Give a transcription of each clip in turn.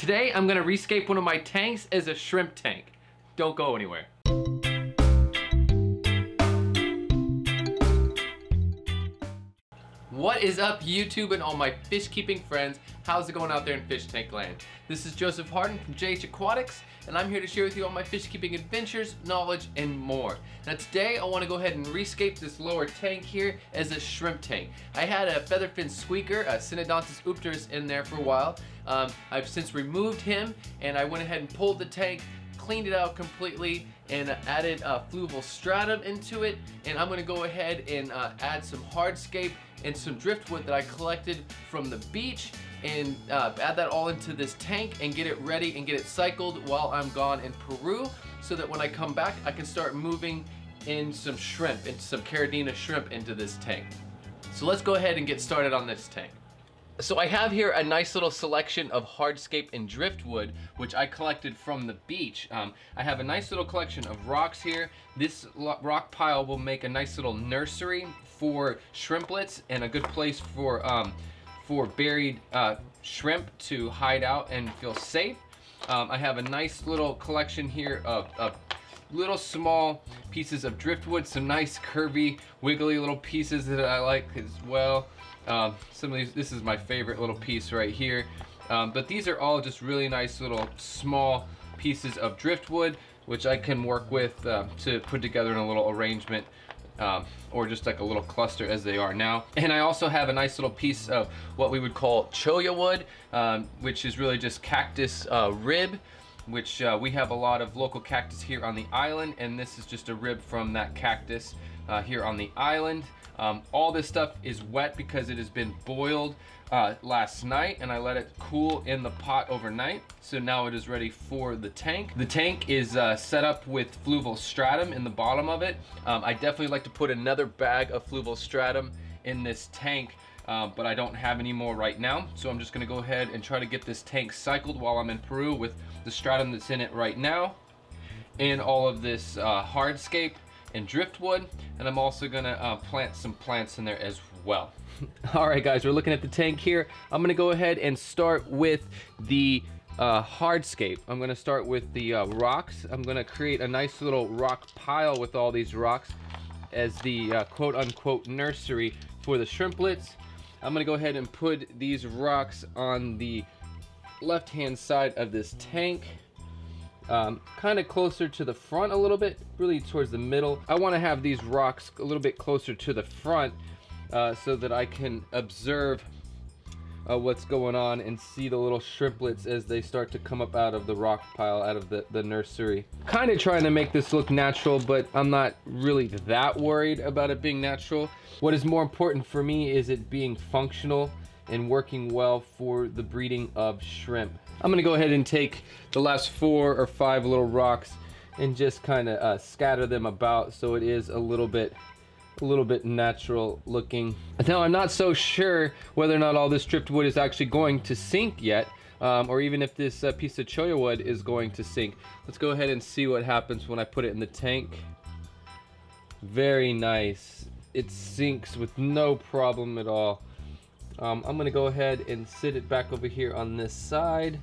Today I'm gonna rescape one of my tanks as a shrimp tank. Don't go anywhere. What is up, YouTube and all my fish keeping friends? How's it going out there in fish tank land? This is Joseph Hardin from JH Aquatics, and I'm here to share with you all my fish keeping adventures, knowledge, and more. Now today I want to go ahead and rescape this lower tank here as a shrimp tank. I had a featherfin squeaker, a Synodontis upterus, in there for a while. I've since removed him, and I went ahead and pulled the tank, cleaned it out completely, and added fluval stratum into it. And I'm gonna go ahead and add some hardscape and some driftwood that I collected from the beach, and add that all into this tank and get it ready and get it cycled while I'm gone in Peru, so that when I come back I can start moving in some shrimp, into some Caridina shrimp into this tank. So let's go ahead and get started on this tank. So I have here a nice little selection of hardscape and driftwood, which I collected from the beach. I have a nice little collection of rocks here. This rock pile will make a nice little nursery for shrimplets and a good place for buried shrimp to hide out and feel safe. I have a nice little collection here of little small pieces of driftwood, some nice curvy, wiggly little pieces that I like as well. Some of these, this is my favorite little piece right here. But these are all just really nice little small pieces of driftwood, which I can work with to put together in a little arrangement, or just like a little cluster as they are now. And I also have a nice little piece of what we would call cholla wood, which is really just cactus rib, which we have a lot of local cactus here on the island, and this is just a rib from that cactus here on the island. All this stuff is wet because it has been boiled last night, and I let it cool in the pot overnight. So now it is ready for the tank. The tank is set up with fluval stratum in the bottom of it. I definitely like to put another bag of fluval stratum in this tank, but I don't have any more right now. So I'm just gonna go ahead and try to get this tank cycled while I'm in Peru with the stratum that's in it right now, and all of this hardscape and driftwood, and I'm also gonna plant some plants in there as well. All right guys, we're looking at the tank here. I'm gonna go ahead and start with the hardscape. I'm gonna start with the rocks. I'm gonna create a nice little rock pile with all these rocks as the quote-unquote nursery for the shrimplets. I'm gonna go ahead and put these rocks on the left-hand side of this tank. Kind of closer to the front a little bit, really towards the middle. I want to have these rocks a little bit closer to the front so that I can observe what's going on and see the little shrimplets as they start to come up out of the rock pile, out of the nursery. Kind of trying to make this look natural, but I'm not really that worried about it being natural. What is more important for me is it being functional and working well for the breeding of shrimp. I'm gonna go ahead and take the last 4 or 5 little rocks and just kind of scatter them about so it is a little bit natural looking. Now I'm not so sure whether or not all this driftwood is actually going to sink yet, or even if this piece of cholla wood is going to sink. Let's go ahead and see what happens when I put it in the tank. Very nice. It sinks with no problem at all. I'm gonna go ahead and sit it back over here on this side.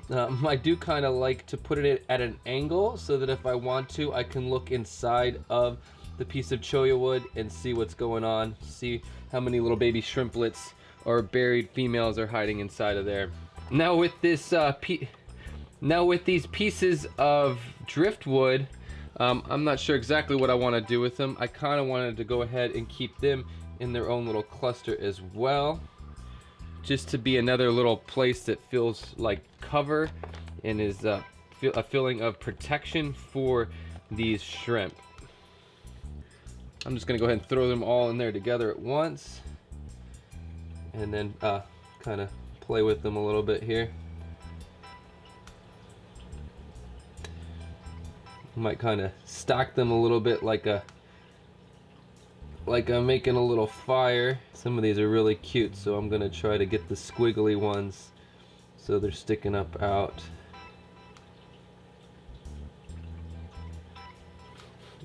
I do kind of like to put it at an angle so that if I want to, I can look inside of the piece of cholla wood and see what's going on, see how many little baby shrimplets or buried females are hiding inside of there. Now with this with these pieces of driftwood, I'm not sure exactly what I want to do with them. I kind of wanted to go ahead and keep them in their own little cluster as well, just to be another little place that feels like cover and is a feeling of protection for these shrimp. I'm just gonna go ahead and throw them all in there together at once, and then kind of play with them a little bit here. Might kind of stack them a little bit like I'm making a little fire. Some of these are really cute, so I'm gonna try to get the squiggly ones so they're sticking up out.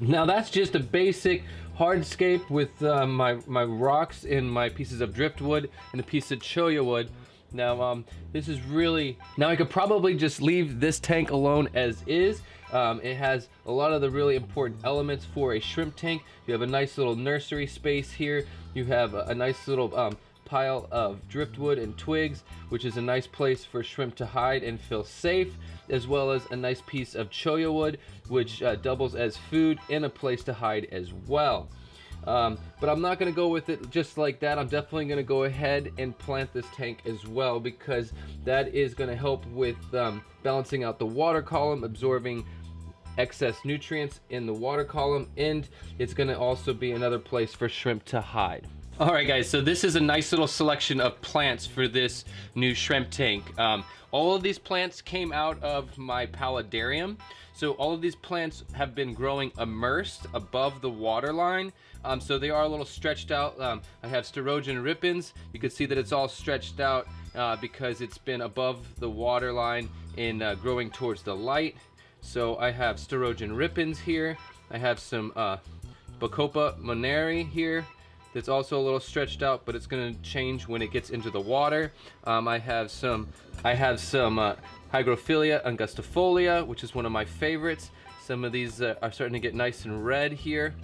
Now that's just a basic hardscape with my rocks and my pieces of driftwood and a piece of cholla wood. Now this is really, now I could probably just leave this tank alone as is. It has a lot of the really important elements for a shrimp tank. You have a nice little nursery space here. You have a nice little pile of driftwood and twigs, which is a nice place for shrimp to hide and feel safe, as well as a nice piece of cholla wood, which doubles as food and a place to hide as well. But I'm not going to go with it just like that. I'm definitely going to go ahead and plant this tank as well, because that is going to help with balancing out the water column, absorbing excess nutrients in the water column, and it's going to also be another place for shrimp to hide. All right guys, so this is a nice little selection of plants for this new shrimp tank. All of these plants came out of my paludarium. So all of these plants have been growing immersed above the water line. So they are a little stretched out. I have Sterogen ripens. You can see that it's all stretched out because it's been above the water line and growing towards the light. So I have Sterogen ripens here. I have some Bacopa moneri here. It's also a little stretched out, but it's going to change when it gets into the water. I have some Hygrophila angustifolia, which is one of my favorites. Some of these are starting to get nice and red here.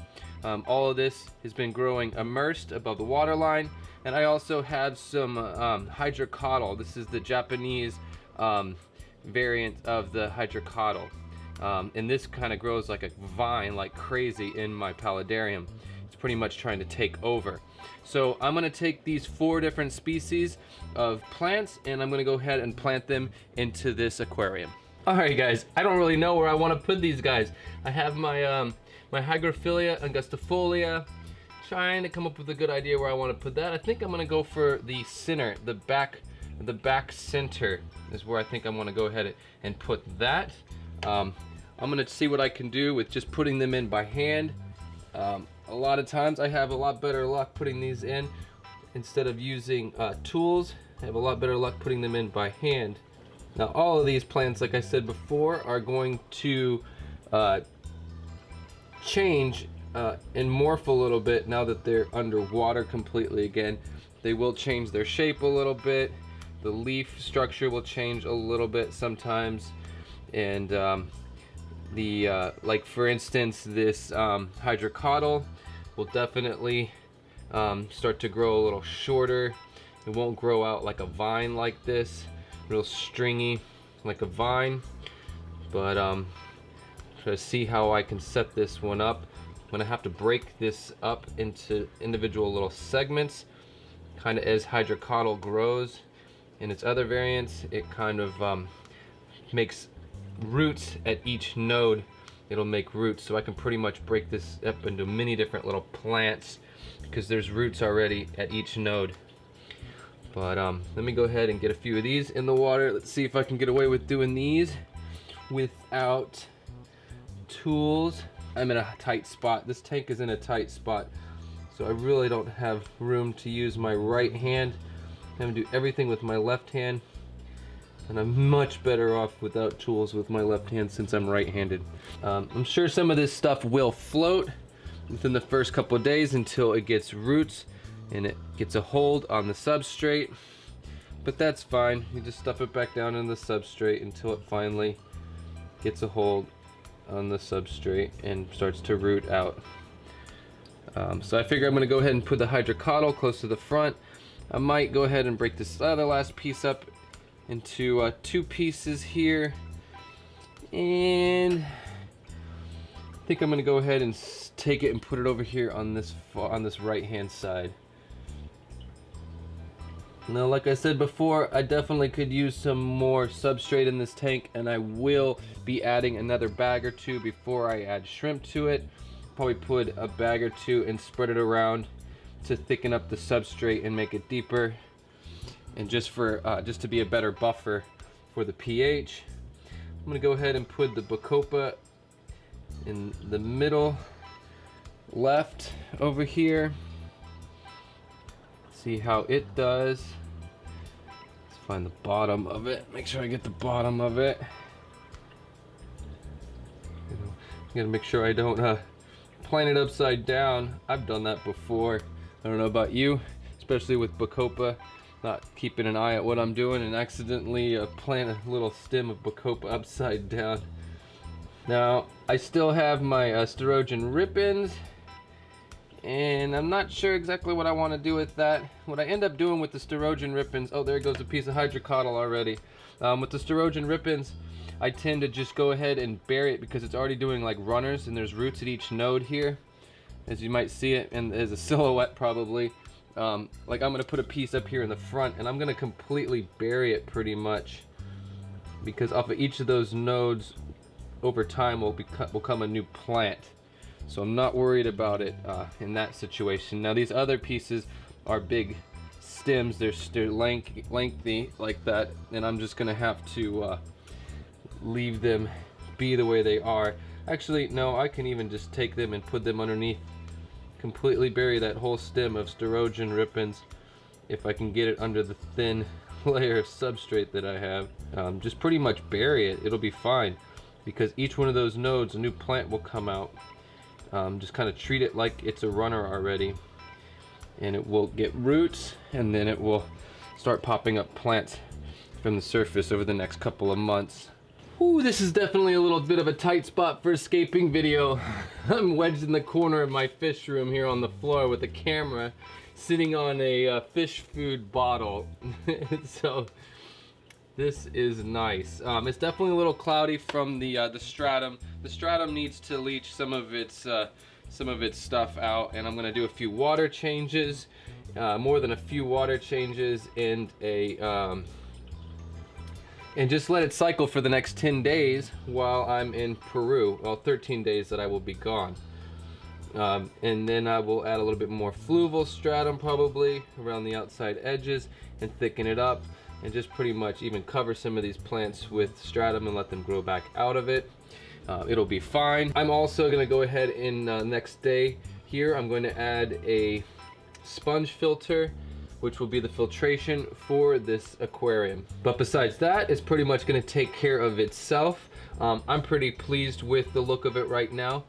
All of this has been growing immersed above the water line. And I also have some hydrocotyle. This is the Japanese variant of the hydrocotyle. And this kind of grows like a vine like crazy in my paludarium. Pretty much trying to take over. So I'm going to take these 4 different species of plants and I'm going to go ahead and plant them into this aquarium. Alright guys, I don't really know where I want to put these guys. I have my my Hygrophila angustifolia, trying to come up with a good idea where I want to put that. I think I'm going to go for the center, the back center is where I think I'm going to go ahead and put that. I'm going to see what I can do with just putting them in by hand. A lot of times I have a lot better luck putting these in instead of using tools. I have a lot better luck putting them in by hand. Now all of these plants, like I said before, are going to change and morph a little bit now that they're underwater completely again. They will change their shape a little bit. The leaf structure will change a little bit sometimes, and like for instance this hydrocotyle will definitely start to grow a little shorter. It won't grow out like a vine like this, real stringy like a vine. But try to see how I can set this one up. I'm gonna have to break this up into individual little segments, kind of as hydrocotyle grows. In its other variants, it kind of makes roots at each node. It'll make roots, so I can pretty much break this up into many different little plants because there's roots already at each node. But let me go ahead and get a few of these in the water. Let's see if I can get away with doing these without tools. I'm in a tight spot. This tank is in a tight spot, so I really don't have room to use my right hand. I'm gonna do everything with my left hand. And I'm much better off without tools with my left hand since I'm right-handed. I'm sure some of this stuff will float within the first couple of days until it gets roots and it gets a hold on the substrate. But that's fine. You just stuff it back down in the substrate until it finally gets a hold on the substrate and starts to root out. So I figure I'm going to go ahead and put the hydrocotyle close to the front. I might go ahead and break this other last piece up into 2 pieces here, and I think I'm gonna go ahead and take it and put it over here on this right hand side. Now, like I said before, I definitely could use some more substrate in this tank, and I will be adding another bag or 2 before I add shrimp to it. Probably put a bag or 2 and spread it around to thicken up the substrate and make it deeper, and just to be a better buffer for the pH. I'm gonna go ahead and put the Bacopa in the middle left over here. See how it does. Let's find the bottom of it. Make sure I get the bottom of it. I gotta make sure I don't plant it upside down. I've done that before. I don't know about you, especially with Bacopa. not keeping an eye at what I'm doing and accidentally plant a little stem of Bacopa upside down. Now, I still have my Sterogen Ripens, and I'm not sure exactly what I want to do with that. What I end up doing with the Sterogen Ripens, oh, there goes a piece of hydrocotyl already. With the Sterogen Ripens, I tend to just go ahead and bury it because it's already doing like runners, and there's roots at each node here, as you might see it, and as a silhouette probably. Like I'm gonna put a piece up here in the front, and I'm gonna completely bury it pretty much, because off of each of those nodes over time will become a new plant. So I'm not worried about it in that situation. Now these other pieces are big stems, they're lengthy like that, and I'm just gonna have to leave them be the way they are. Actually, no, I can even just take them and put them underneath, completely bury that whole stem of Sterogen Ripens if I can get it under the thin layer of substrate that I have. Just pretty much bury it, it'll be fine, because each one of those nodes a new plant will come out. Just kind of treat it like it's a runner already, and it will get roots, and then it will start popping up plants from the surface over the next couple of months. Ooh, this is definitely a little bit of a tight spot for a scaping video. I'm wedged in the corner of my fish room here on the floor with a camera sitting on a fish food bottle. So this is nice. It's definitely a little cloudy from the stratum. The stratum needs to leach some of its stuff out, and I'm gonna do a few water changes, more than a few water changes, and just let it cycle for the next 10 days while I'm in Peru. Well, 13 days that I will be gone. And then I will add a little bit more fluval stratum probably around the outside edges and thicken it up, and just pretty much even cover some of these plants with stratum and let them grow back out of it. It'll be fine. I'm also gonna go ahead and next day here, I'm going to add a sponge filter, which will be the filtration for this aquarium. But besides that, it's pretty much gonna take care of itself. I'm pretty pleased with the look of it right now.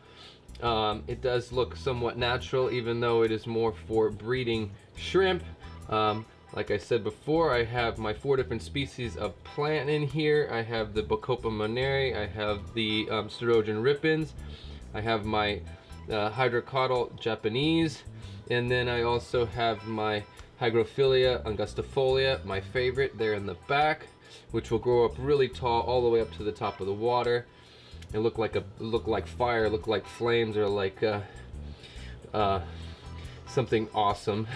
It does look somewhat natural, even though it is more for breeding shrimp. Like I said before, I have my 4 different species of plant in here. I have the Bacopa moneri, I have the Sterogen Ripens, I have my hydrocotyl Japanese, and then I also have my Hygrophila angustifolia, my favorite, there in the back, which will grow up really tall all the way up to the top of the water and look like fire, look like flames, or like something awesome.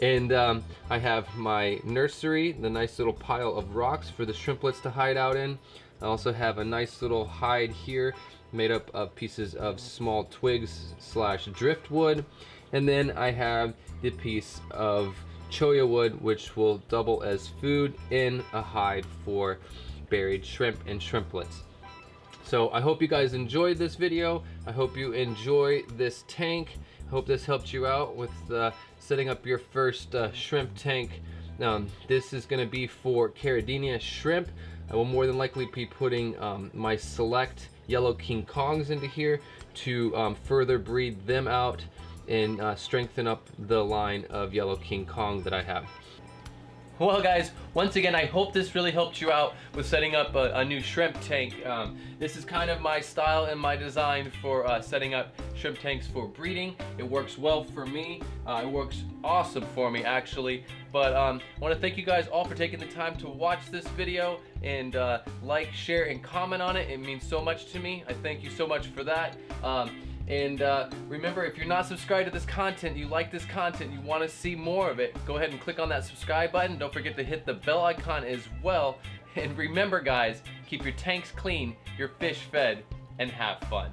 And I have my nursery, the nice little pile of rocks for the shrimplets to hide out in. I also have a nice little hide here made up of pieces of small twigs slash driftwood. And then I have the piece of cholla wood, which will double as food in a hide for buried shrimp and shrimplets. So I hope you guys enjoyed this video. I hope you enjoy this tank. I hope this helped you out with setting up your first shrimp tank. This is going to be for Caradinia shrimp. I will more than likely be putting my select yellow King Kongs into here to further breed them out and strengthen up the line of yellow King Kong that I have. Well guys, once again, I hope this really helped you out with setting up a new shrimp tank. This is kind of my style and my design for setting up shrimp tanks for breeding. It works well for me. It works awesome for me actually. But I want to thank you guys all for taking the time to watch this video and like, share, and comment on it. It means so much to me. I thank you so much for that. And remember, if you're not subscribed to this content, you like this content, you want to see more of it, go ahead and click on that subscribe button. Don't forget to hit the bell icon as well. And remember guys, keep your tanks clean, your fish fed, and have fun.